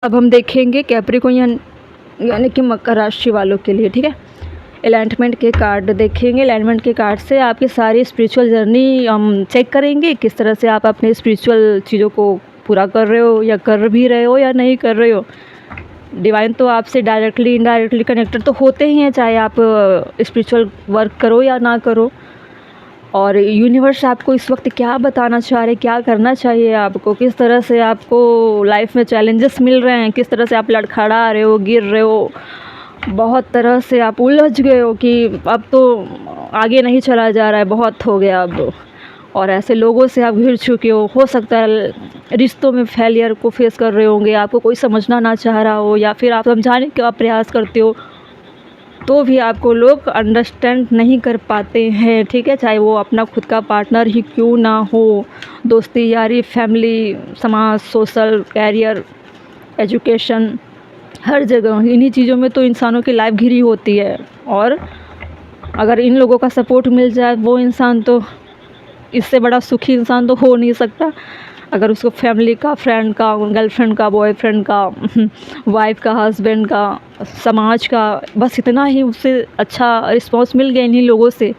अब हम देखेंगे कैप्रिकॉर्न यानी कि मकर राशि वालों के लिए, ठीक है। अलाइनमेंट के कार्ड देखेंगे। अलाइनमेंट के कार्ड से आपकी सारी स्पिरिचुअल जर्नी हम चेक करेंगे, किस तरह से आप अपने स्पिरिचुअल चीज़ों को पूरा कर रहे हो या कर भी रहे हो या नहीं कर रहे हो। डिवाइन तो आपसे डायरेक्टली इनडायरेक्टली कनेक्टेड तो होते ही हैं, चाहे आप स्पिरिचुअल वर्क करो या ना करो। और यूनिवर्स आपको इस वक्त क्या बताना चाह रहे, क्या करना चाहिए आपको, किस तरह से आपको लाइफ में चैलेंजेस मिल रहे हैं, किस तरह से आप लड़खड़ा रहे हो, गिर रहे हो, बहुत तरह से आप उलझ गए हो कि अब तो आगे नहीं चला जा रहा है, बहुत हो गया अब। और ऐसे लोगों से आप घिर चुके हो सकता है रिश्तों में फेलियर को फेस कर रहे होंगे, आपको कोई समझना ना चाह रहा हो या फिर आप समझाने का प्रयास करते हो तो भी आपको लोग अंडरस्टैंड नहीं कर पाते हैं, ठीक है। चाहे वो अपना खुद का पार्टनर ही क्यों ना हो, दोस्ती यारी, फैमिली, समाज, सोशल, कैरियर, एजुकेशन, हर जगह इन्हीं चीज़ों में तो इंसानों की लाइफ घिरी होती है। और अगर इन लोगों का सपोर्ट मिल जाए वो इंसान तो इससे बड़ा सुखी इंसान तो हो नहीं सकता। अगर उसको फैमिली का, फ्रेंड का, गर्लफ्रेंड का, बॉयफ्रेंड का, वाइफ का, हस्बैंड का, समाज का, बस इतना ही उससे अच्छा रिस्पॉन्स मिल गया इन्हीं लोगों से,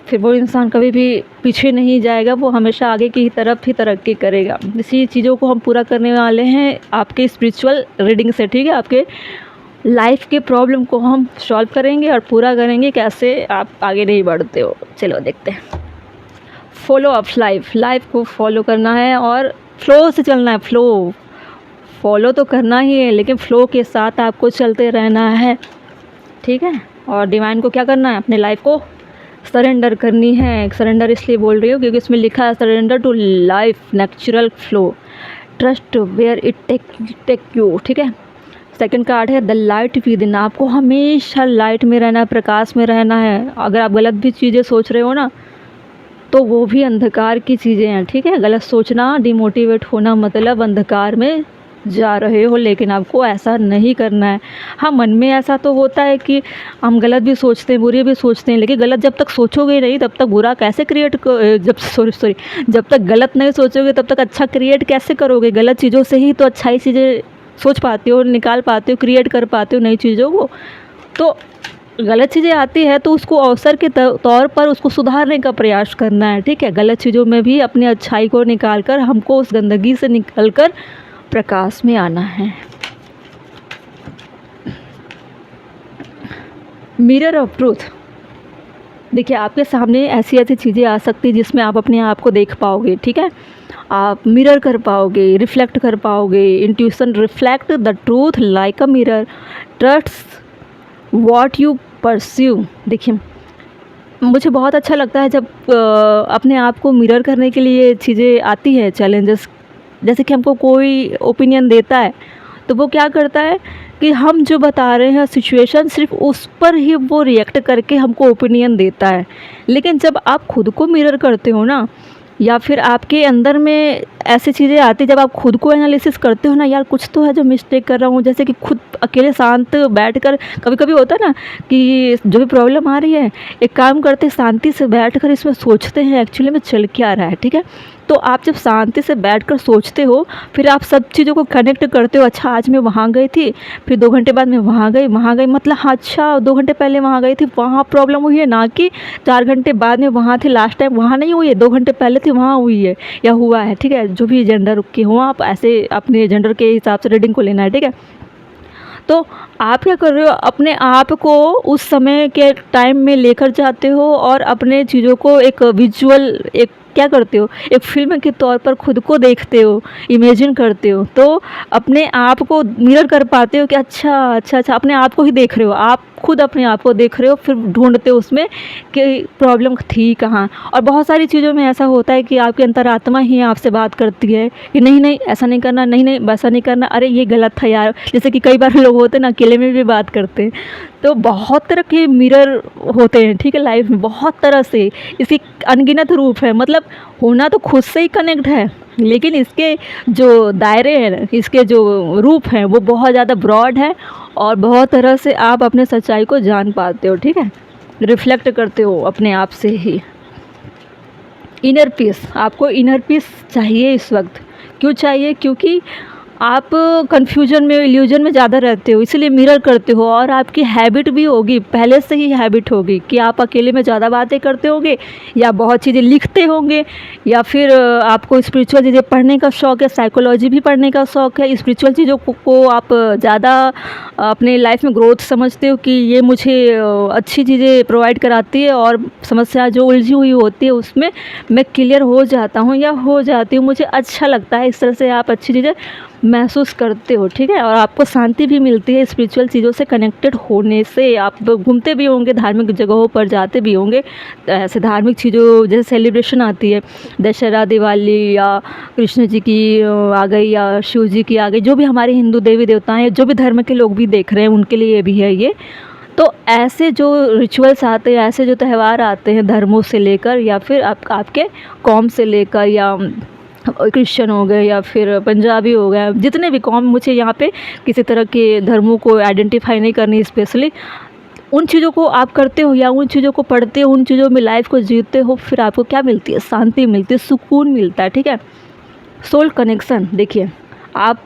फिर वो इंसान कभी भी पीछे नहीं जाएगा, वो हमेशा आगे की तरफ ही तरक्की करेगा। इसी चीज़ों को हम पूरा करने वाले हैं आपके स्पिरिचुअल रीडिंग से, ठीक है। आपके लाइफ के प्रॉब्लम को हम सॉल्व करेंगे और पूरा करेंगे, कैसे आप आगे नहीं बढ़ते हो। चलो देखते हैं। फॉलो अप लाइफ को फॉलो करना है और फ्लो से चलना है। फॉलो तो करना ही है लेकिन फ्लो के साथ आपको चलते रहना है, ठीक है। और डिवाइन को क्या करना है, अपने लाइफ को सरेंडर करनी है। सरेंडर इसलिए बोल रही हूँ क्योंकि इसमें लिखा है surrender to life natural flow, trust where it take you, ठीक है। सेकंड कार्ड है द लाइट विद इन। आपको हमेशा लाइट में रहना है, प्रकाश में रहना है। अगर आप गलत भी चीज़ें सोच रहे हो ना तो वो भी अंधकार की चीज़ें हैं, ठीक है। गलत सोचना, डिमोटिवेट होना मतलब अंधकार में जा रहे हो, लेकिन आपको ऐसा नहीं करना है। हाँ, मन में ऐसा तो होता है कि हम गलत भी सोचते हैं, बुरे भी सोचते हैं, लेकिन गलत जब तक सोचोगे नहीं तब तक बुरा कैसे जब तक गलत नहीं सोचोगे तब तक अच्छा क्रिएट कैसे करोगे। गलत चीज़ों से ही तो अच्छाई चीज़ें सोच पाते हो, निकाल पाते हो, क्रिएट कर पाते हो नई चीज़ों को। तो गलत चीज़ें आती है तो उसको अवसर के तौर पर उसको सुधारने का प्रयास करना है, ठीक है। गलत चीज़ों में भी अपनी अच्छाई को निकाल कर हमको उस गंदगी से निकल कर प्रकाश में आना है। Mirror of truth. देखिए, आपके सामने ऐसी ऐसी चीज़ें आ सकती है जिसमें आप अपने आप को देख पाओगे, ठीक है। आप मिरर कर पाओगे, रिफ्लेक्ट कर पाओगे। Intuition reflect the truth like a mirror, trust what you pursue. देखिए, मुझे बहुत अच्छा लगता है जब अपने आप को मिरर करने के लिए चीज़ें आती है, चैलेंजेस। जैसे कि हमको कोई ओपिनियन देता है तो वो क्या करता है कि हम जो बता रहे हैं सिचुएशन, सिर्फ उस पर ही वो रिएक्ट करके हमको ओपिनियन देता है। लेकिन जब आप खुद को मिरर करते हो ना, या फिर आपके अंदर में ऐसी चीज़ें आती, जब आप खुद को एनालिसिस करते हो ना, यार कुछ तो है जो मिस्टेक कर रहा हूँ। जैसे कि खुद अकेले शांत बैठकर, कभी कभी होता है ना कि जो भी प्रॉब्लम आ रही है, एक काम करते शांति से बैठकर इसमें सोचते हैं एक्चुअली में चल क्या रहा है, ठीक है। तो आप जब शांति से बैठकर सोचते हो, फिर आप सब चीज़ों को कनेक्ट करते हो। अच्छा, आज मैं वहाँ गई थी, फिर 2 घंटे बाद मैं वहाँ गई, मतलब हाँ, अच्छा 2 घंटे पहले वहाँ गई थी, वहाँ प्रॉब्लम हुई है, ना कि 4 घंटे बाद में वहाँ थे, लास्ट टाइम वहाँ नहीं हुई है, 2 घंटे पहले थी वहाँ हुई है या हुआ है, ठीक है। जो भी जेंडर के हो, आप ऐसे अपने जेंडर के हिसाब से रीडिंग को लेना है, ठीक है। तो आप क्या कर रहे हो, अपने आप को उस समय के टाइम में लेकर जाते हो और अपने चीज़ों को एक विजुअल, एक क्या करते हो, एक फिल्म के तौर पर खुद को देखते हो, इमेजिन करते हो, तो अपने आप को मिरर कर पाते हो कि अच्छा अच्छा अच्छा, अपने आप को ही देख रहे हो, आप खुद अपने आप को देख रहे हो, फिर ढूंढते हो उसमें कि प्रॉब्लम थी कहाँ। और बहुत सारी चीज़ों में ऐसा होता है कि आपकी अंतरात्मा ही आपसे बात करती है कि नहीं नहीं ऐसा नहीं करना, नहीं नहीं वैसा नहीं करना, अरे ये गलत है यार। जैसे कि कई बार लोग होते हैं ना, अकेले में भी बात करते हैं। तो बहुत तरह के मिरर होते हैं, ठीक है, लाइफ में बहुत तरह से। इसकी अनगिनत रूप है, मतलब होना तो खुद से ही कनेक्ट है, लेकिन इसके जो दायरे हैं, इसके जो रूप हैं, वो बहुत ज़्यादा ब्रॉड है और बहुत तरह से आप अपने सच्चाई को जान पाते हो, ठीक है। रिफ्लेक्ट करते हो अपने आप से ही। इनर पीस, आपको इनर पीस चाहिए इस वक्त। क्यों चाहिए? क्योंकि आप कन्फ्यूजन में, इल्यूजन में ज़्यादा रहते हो, इसीलिए मिरर करते हो। और आपकी हैबिट भी होगी, पहले से ही हैबिट होगी कि आप अकेले में ज़्यादा बातें करते होंगे, या बहुत चीज़ें लिखते होंगे, या फिर आपको स्पिरिचुअल चीज़ें पढ़ने का शौक़ है, साइकोलॉजी भी पढ़ने का शौक़ है। स्पिरिचुअल चीज़ों को आप ज़्यादा अपने लाइफ में ग्रोथ समझते हो कि ये मुझे अच्छी चीज़ें प्रोवाइड कराती है, और समस्या जो उलझी हुई होती है उसमें मैं क्लियर हो जाता हूँ या हो जाती हूँ, मुझे अच्छा लगता है। इस तरह से आप अच्छी चीज़ें महसूस करते हो, ठीक है। और आपको शांति भी मिलती है स्पिरिचुअल चीज़ों से कनेक्टेड होने से। आप घूमते भी होंगे, धार्मिक जगहों पर जाते भी होंगे, ऐसे धार्मिक चीज़ों जैसे सेलिब्रेशन आती है, दशहरा, दिवाली, या कृष्ण जी की आ गई, या शिव जी की आ गई, जो भी हमारे हिंदू देवी देवता हैं, जो भी धर्म के लोग भी देख रहे हैं उनके लिए भी है ये। तो ऐसे जो रिचुअल्स आते हैं, ऐसे जो त्यौहार आते हैं धर्मों से लेकर, या फिर आपके कौम से लेकर, या क्रिश्चियन हो गए या फिर पंजाबी हो गए, जितने भी कौम, मुझे यहाँ पे किसी तरह के धर्मों को आइडेंटिफाई नहीं करनी स्पेशली, उन चीज़ों को आप करते हो या उन चीज़ों को पढ़ते हो, उन चीज़ों में लाइफ को जीते हो, फिर आपको क्या मिलती है? शांति मिलती है, सुकून मिलता है, ठीक है। सोल कनेक्शन, देखिए आप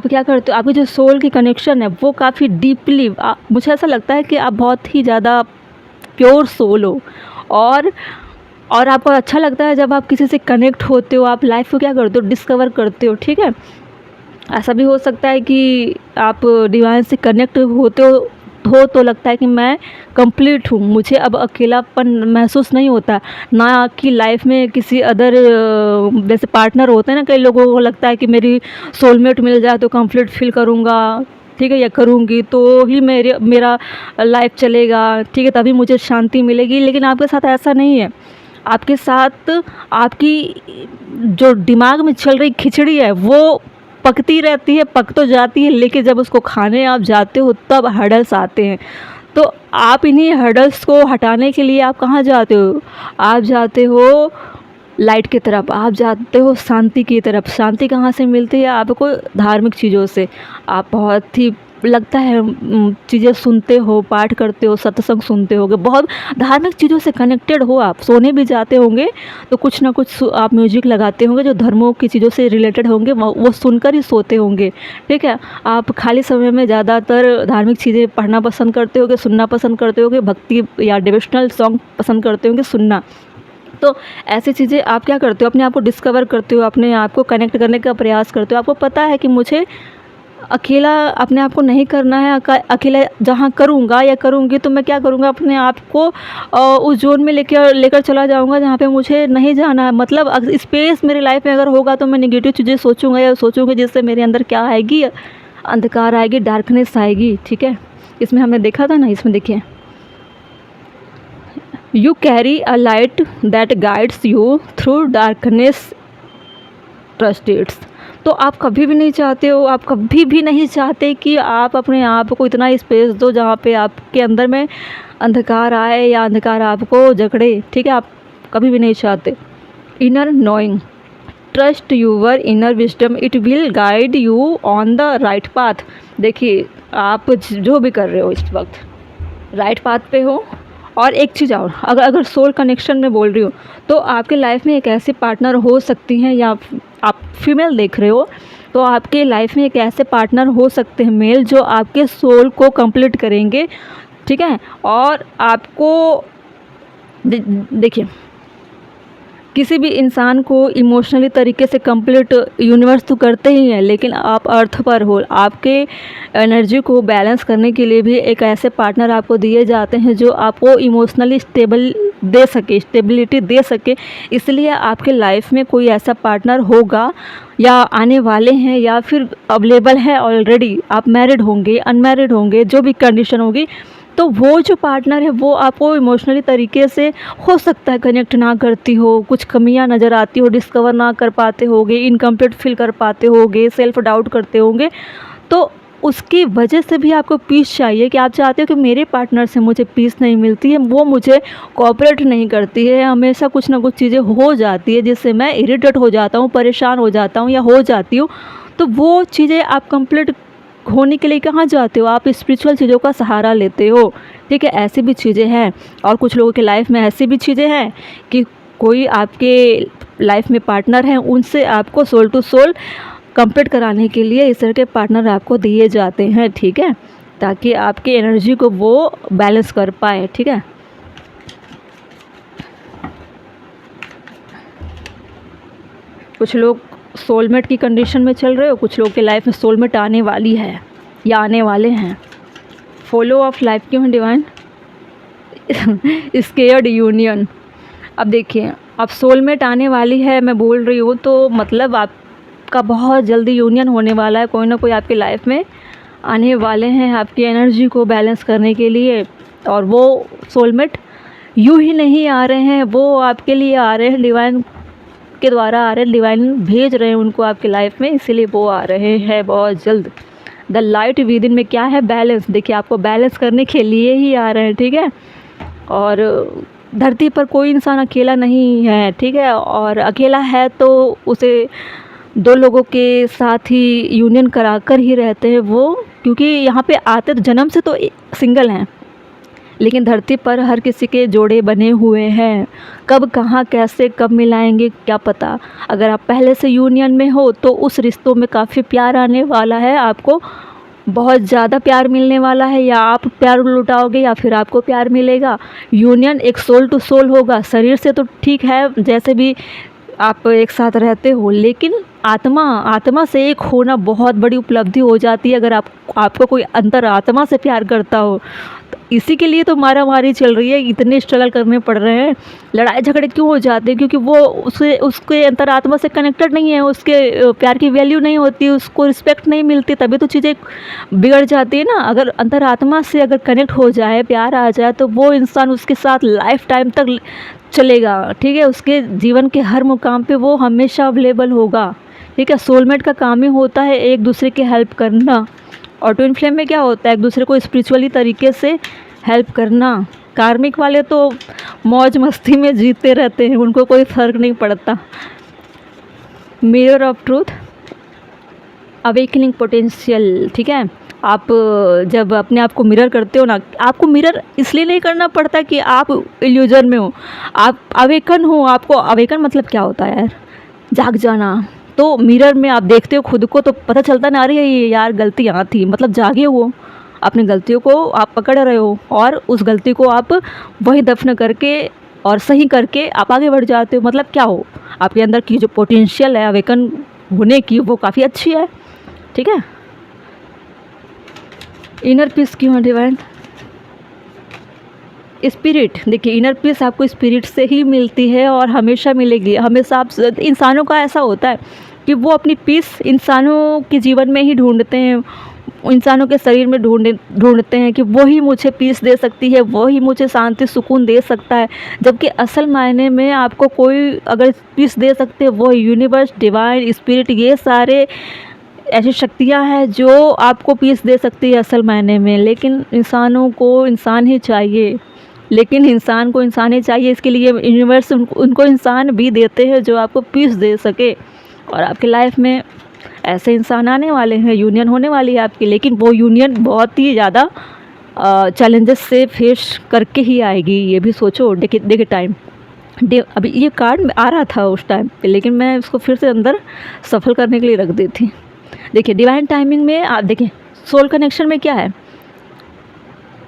क्या करते हो, आपकी जो सोल की कनेक्शन है वो काफ़ी डीपली, मुझे ऐसा लगता है कि आप बहुत ही ज़्यादा प्योर सोल हो। और आपको अच्छा लगता है जब आप किसी से कनेक्ट होते हो, आप लाइफ को क्या करते हो? डिस्कवर करते हो, ठीक है। ऐसा भी हो सकता है कि आप डिवाइन से कनेक्ट होते हो तो लगता है कि मैं कंप्लीट हूँ, मुझे अब अकेलापन महसूस नहीं होता, ना कि लाइफ में किसी अदर जैसे पार्टनर होते हैं ना, कई लोगों को लगता है कि मेरी सोलमेट मिल जाए तो कंप्लीट फील करूँगा, ठीक है, या करूँगी तो ही मेरा लाइफ चलेगा, ठीक है, तभी मुझे शांति मिलेगी। लेकिन आपके साथ ऐसा नहीं है। आपके साथ आपकी जो दिमाग में चल रही खिचड़ी है वो पकती रहती है, पक तो जाती है, लेकिन जब उसको खाने आप जाते हो तब हर्डल्स आते हैं। तो आप इन्हीं हर्डल्स को हटाने के लिए आप कहाँ जाते हो? आप जाते हो लाइट की तरफ, आप जाते हो शांति की तरफ। शांति कहाँ से मिलती है आपको? धार्मिक चीज़ों से। आप बहुत ही लगता है चीज़ें सुनते हो, पाठ करते हो, सत्संग सुनते होगे, बहुत धार्मिक चीज़ों से कनेक्टेड हो। आप सोने भी जाते होंगे तो कुछ ना कुछ आप म्यूजिक लगाते होंगे जो धर्मों की चीज़ों से रिलेटेड होंगे, वो सुनकर ही सोते होंगे, ठीक है। आप खाली समय में ज़्यादातर धार्मिक चीज़ें पढ़ना पसंद करते होगे, सुनना पसंद करते होगे, भक्ति या डिवोशनल सॉन्ग पसंद करते होंगे सुनना। तो ऐसी चीज़ें आप क्या करते हो? अपने आप को डिस्कवर करते हो, अपने आप को कनेक्ट करने का प्रयास करते हो। आपको पता है कि मुझे अकेला अपने आप को नहीं करना है, अकेला जहाँ करूँगा या करूँगी तो मैं क्या करूँगा, अपने आप को उस जोन में लेकर चला जाऊँगा जहाँ पे मुझे नहीं जाना है। मतलब स्पेस मेरी लाइफ में अगर होगा तो मैं नेगेटिव चीज़ें सोचूँगा या सोचूँगी जिससे मेरे अंदर क्या आएगी? अंधकार आएगी, डार्कनेस आएगी, ठीक है। इसमें हमने देखा था ना, इसमें देखिए, you carry a light that guides you through darkness, trust it's. तो आप कभी भी नहीं चाहते हो, आप कभी भी नहीं चाहते कि आप अपने आप को इतना स्पेस दो जहाँ पे आपके अंदर में अंधकार आए या अंधकार आपको जकड़े, ठीक है, आप कभी भी नहीं चाहते। Inner knowing, trust your inner wisdom, it will guide you on the right path. देखिए, आप जो भी कर रहे हो इस वक्त राइट पाथ पे हो। और एक चीज़ और, अगर सोल कनेक्शन में बोल रही हूँ तो आपके लाइफ में एक ऐसे पार्टनर हो सकती हैं, या आप फीमेल देख रहे हो तो आपके लाइफ में एक ऐसे पार्टनर हो सकते हैं मेल, जो आपके सोल को कंप्लीट करेंगे, ठीक है। और आपको देखिए, किसी भी इंसान को इमोशनली तरीके से कंप्लीट यूनिवर्स तो करते ही हैं, लेकिन आप अर्थ पर हो, आपके एनर्जी को बैलेंस करने के लिए भी एक ऐसे पार्टनर आपको दिए जाते हैं जो आपको इमोशनली स्टेबिलिटी दे सके। इसलिए आपके लाइफ में कोई ऐसा पार्टनर होगा या आने वाले हैं या फिर अवेलेबल है ऑलरेडी। आप मैरिड होंगे, अनमैरिड होंगे, जो भी कंडीशन होगी, तो वो जो पार्टनर है वो आपको इमोशनली तरीके से हो सकता है कनेक्ट ना करती हो, कुछ कमियां नज़र आती हो, डिस्कवर ना कर पाते होगे, इनकम्प्लीट फील कर पाते होगे, सेल्फ डाउट करते होंगे। तो उसकी वजह से भी आपको पीस चाहिए कि आप चाहते हो कि मेरे पार्टनर से मुझे पीस नहीं मिलती है, वो मुझे कोऑपरेट नहीं करती है, हमेशा कुछ ना कुछ चीज़ें हो जाती है जिससे मैं इरिटेट हो जाता हूँ, परेशान हो जाता हूँ या हो जाती हूँ। तो वो चीज़ें आप कंप्लीट होने के लिए कहाँ जाते हो? आप स्पिरिचुअल चीज़ों का सहारा लेते हो, ठीक है। ऐसी भी चीज़ें हैं। और कुछ लोगों के लाइफ में ऐसी भी चीज़ें हैं कि कोई आपके लाइफ में पार्टनर हैं, उनसे आपको सोल टू सोल कंप्लीट कराने के लिए इस तरह के पार्टनर आपको दिए जाते हैं, ठीक है, ताकि आपकी एनर्जी को वो बैलेंस कर पाए, ठीक है। कुछ लोग सोलमेट की कंडीशन में चल रहे हो, कुछ लोग के लाइफ में सोलमेट आने वाली है या आने वाले हैं। फॉलो ऑफ लाइफ क्यों है डिवाइन? Scared union. अब देखिए, अब सोलमेट आने वाली है मैं बोल रही हूँ, तो मतलब आपका बहुत जल्दी यूनियन होने वाला है, कोई ना कोई आपकी लाइफ में आने वाले हैं आपकी एनर्जी को बैलेंस करने के लिए। और वो सोलमेट यूँ ही नहीं आ रहे हैं, वो आपके लिए आ रहे हैं, डिवाइन के द्वारा आ रहे हैं, डिवाइन भेज रहे हैं उनको आपकी लाइफ में, इसीलिए वो आ रहे हैं बहुत जल्द। द लाइट विद इन में क्या है? बैलेंस। देखिए, आपको बैलेंस करने के लिए ही आ रहे हैं, ठीक है। और धरती पर कोई इंसान अकेला नहीं है, ठीक है, और अकेला है तो उसे दो लोगों के साथ ही यूनियन कराकर ही रहते हैं वो, क्योंकि यहाँ पे आते तो जन्म से तो सिंगल हैं, लेकिन धरती पर हर किसी के जोड़े बने हुए हैं। कब कहाँ कैसे कब मिलाएंगे क्या पता। अगर आप पहले से यूनियन में हो तो उस रिश्तों में काफ़ी प्यार आने वाला है, आपको बहुत ज़्यादा प्यार मिलने वाला है, या आप प्यार लुटाओगे या फिर आपको प्यार मिलेगा। यूनियन एक सोल टू सोल होगा। शरीर से तो ठीक है, जैसे भी आप एक साथ रहते हो, लेकिन आत्मा से एक होना बहुत बड़ी उपलब्धि हो जाती है अगर आपको कोई अंतर आत्मा से प्यार करता हो। तो इसी के लिए तो मारामारी चल रही है, इतने स्ट्रगल करने पड़ रहे हैं, लड़ाई झगड़े क्यों हो जाते हैं? क्योंकि वो उसके अंतरात्मा से कनेक्टेड नहीं है, उसके प्यार की वैल्यू नहीं होती, उसको रिस्पेक्ट नहीं मिलती, तभी तो चीज़ें बिगड़ जाती है ना। अगर अंतरात्मा से अगर कनेक्ट हो जाए, प्यार आ जाए, तो वो इंसान उसके साथ लाइफ टाइम तक चलेगा, ठीक है। उसके जीवन के हर मुकाम पे वो हमेशा अवेलेबल होगा, ठीक है। सोलमेट का काम ही होता है एक दूसरे की हेल्प करना, और ट्विन फ्लेम में क्या होता है? एक दूसरे को स्पिरिचुअली तरीके से हेल्प करना। कार्मिक वाले तो मौज मस्ती में जीते रहते हैं, उनको कोई फ़र्क नहीं पड़ता। Mirror of truth, awakening potential, ठीक है। आप जब अपने आप को मिरर करते हो ना, आपको मिरर इसलिए नहीं करना पड़ता कि आप इल्यूजन में हो, आप अवेकन हो। आपको अवेकन मतलब क्या होता है यार? जाग जाना। तो मिरर में आप देखते हो खुद को तो पता चलता ना, अरे ये यार गलती यहाँ थी, मतलब जागे हो, अपनी गलतियों को आप पकड़ रहे हो और उस गलती को आप वही दफन करके और सही करके आप आगे बढ़ जाते हो। मतलब क्या हो, आपके अंदर की जो पोटेंशियल है अवेकन होने की, वो काफ़ी अच्छी है, ठीक है। इनर पीस क्यों है डिवाइन? स्पिरिट। देखिए, इनर पीस आपको स्पिरिट से ही मिलती है और हमेशा मिलेगी। हमेशा आप इंसानों का ऐसा होता है कि वो अपनी पीस इंसानों के जीवन में ही ढूंढते हैं, इंसानों के शरीर में ढूंढते हैं कि वही मुझे पीस दे सकती है, वही मुझे शांति सुकून दे सकता है। जबकि असल मायने में आपको कोई अगर पीस दे सकते हैं, वो यूनिवर्स, डिवाइन, स्पिरिट, ये सारे ऐसी शक्तियाँ हैं जो आपको पीस दे सकती है असल मायने में। लेकिन इंसानों को इंसान ही चाहिए, लेकिन इंसान को इंसान ही चाहिए, इसके लिए यूनिवर्स उनको इंसान भी देते हैं जो आपको पीस दे सके। और आपकी लाइफ में ऐसे इंसान आने वाले हैं, यूनियन होने वाली है आपकी, लेकिन वो यूनियन बहुत ही ज़्यादा चैलेंजेस से फेस करके ही आएगी, ये भी सोचो। देखिए टाइम अभी ये कार्ड आ रहा था उस टाइम पे, लेकिन मैं उसको फिर से अंदर सफल करने के लिए रख दी थी। देखिए, डिवाइन टाइमिंग में आप देखिए, सोल कनेक्शन में क्या है?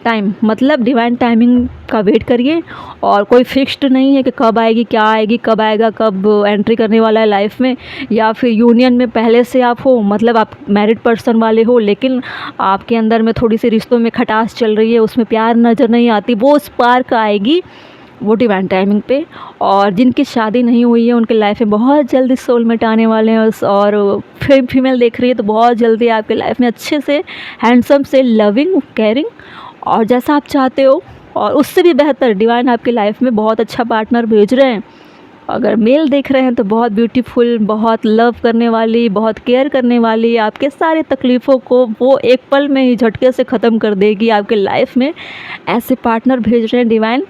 टाइम। मतलब डिवाइन टाइमिंग का वेट करिए, और कोई फिक्स्ड नहीं है कि कब आएगी, क्या आएगी, कब आएगा, कब एंट्री करने वाला है लाइफ में, या फिर यूनियन में पहले से आप हो, मतलब आप मैरिड पर्सन वाले हो, लेकिन आपके अंदर में थोड़ी सी रिश्तों में खटास चल रही है, उसमें प्यार नज़र नहीं आती, वो स्पार्क आएगी वो डिवाइन टाइमिंग पे। और जिनकी शादी नहीं हुई है उनके लाइफ में बहुत जल्दी सोलमेट आने वाले हैं। और फीमेल देख रही है तो बहुत जल्दी आपके लाइफ में अच्छे से, हैंडसम से, लविंग, केयरिंग, और जैसा आप चाहते हो और उससे भी बेहतर डिवाइन आपकी लाइफ में बहुत अच्छा पार्टनर भेज रहे हैं। अगर मेल देख रहे हैं तो बहुत ब्यूटीफुल, बहुत लव करने वाली, बहुत केयर करने वाली, आपके सारे तकलीफ़ों को वो एक पल में ही झटके से ख़त्म कर देगी। आपके लाइफ में ऐसे पार्टनर भेज रहे हैं डिवाइन,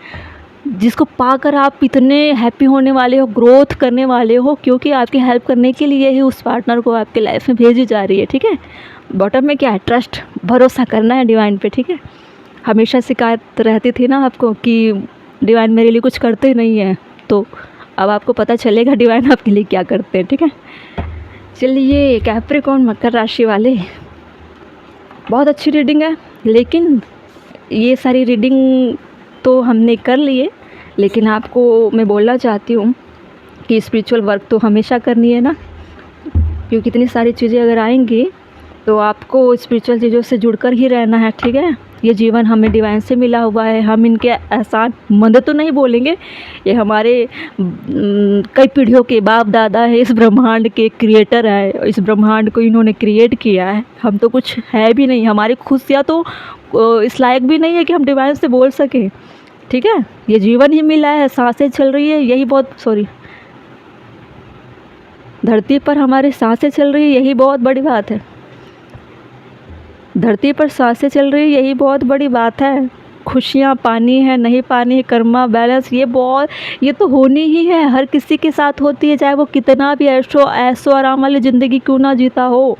जिसको पाकर आप इतने हैप्पी होने वाले हो, ग्रोथ करने वाले हो, क्योंकि आपकी हेल्प करने के लिए ही उस पार्टनर को आपके लाइफ में भेजी जा रही है, ठीक है। बॉटम में क्या है? ट्रस्ट, भरोसा करना है डिवाइन पे, ठीक है। हमेशा शिकायत रहती थी ना आपको कि डिवाइन मेरे लिए कुछ करते नहीं हैं, तो अब आपको पता चलेगा डिवाइन आपके लिए क्या करते हैं, ठीक है। चलिए कैप्रिकॉर्न मकर राशि वाले, बहुत अच्छी रीडिंग है, लेकिन ये सारी रीडिंग तो हमने कर ली है, लेकिन आपको मैं बोलना चाहती हूँ कि स्पिरिचुअल वर्क तो हमेशा करनी है ना, क्योंकि इतनी सारी चीज़ें अगर आएंगी तो आपको स्पिरिचुअल चीज़ों से जुड़कर ही रहना है, ठीक है। ये जीवन हमें डिवाइन से मिला हुआ है, हम इनके एहसान मंद तो नहीं बोलेंगे, ये हमारे कई पीढ़ियों के बाप दादा है, इस ब्रह्मांड के क्रिएटर है, इस ब्रह्मांड को इन्होंने क्रिएट किया है, हम तो कुछ है भी नहीं, हमारी खुशियाँ तो इस लायक भी नहीं है कि हम डिवाइन से बोल सकें, ठीक है। ये जीवन ही मिला है, सांसें चल रही है, यही बहुत धरती पर हमारी सांसें चल रही है, यही बहुत बड़ी बात है। धरती पर सांसें चल रही है, यही बहुत बड़ी बात है। खुशियाँ पानी है नहीं पानी है, कर्मा बैलेंस, ये तो होनी ही है, हर किसी के साथ होती है, चाहे वो कितना भी ऐशो आराम वाली ज़िंदगी क्यों ना जीता हो,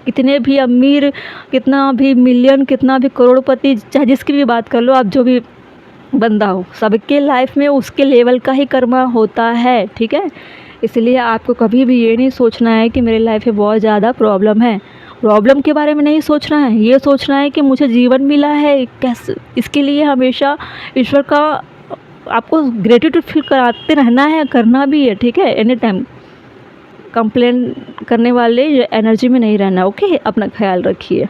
कितने भी अमीर, कितना भी मिलियन, कितना भी करोड़पति, चाहे जिसकी भी बात कर लो आप, जो भी बंदा हो, सबके लाइफ में उसके लेवल का ही कर्मा होता है, ठीक है। इसलिए आपको कभी भी ये नहीं सोचना है कि मेरे लाइफ में बहुत ज़्यादा प्रॉब्लम है, प्रॉब्लम के बारे में नहीं सोचना है, ये सोचना है कि मुझे जीवन मिला है कैसे, इसके लिए हमेशा ईश्वर का आपको ग्रेटिट्यूड फील कराते रहना है, करना भी है, ठीक है। एनी टाइम कंप्लेन करने वाले एनर्जी में नहीं रहना, ओके। अपना ख्याल रखिए।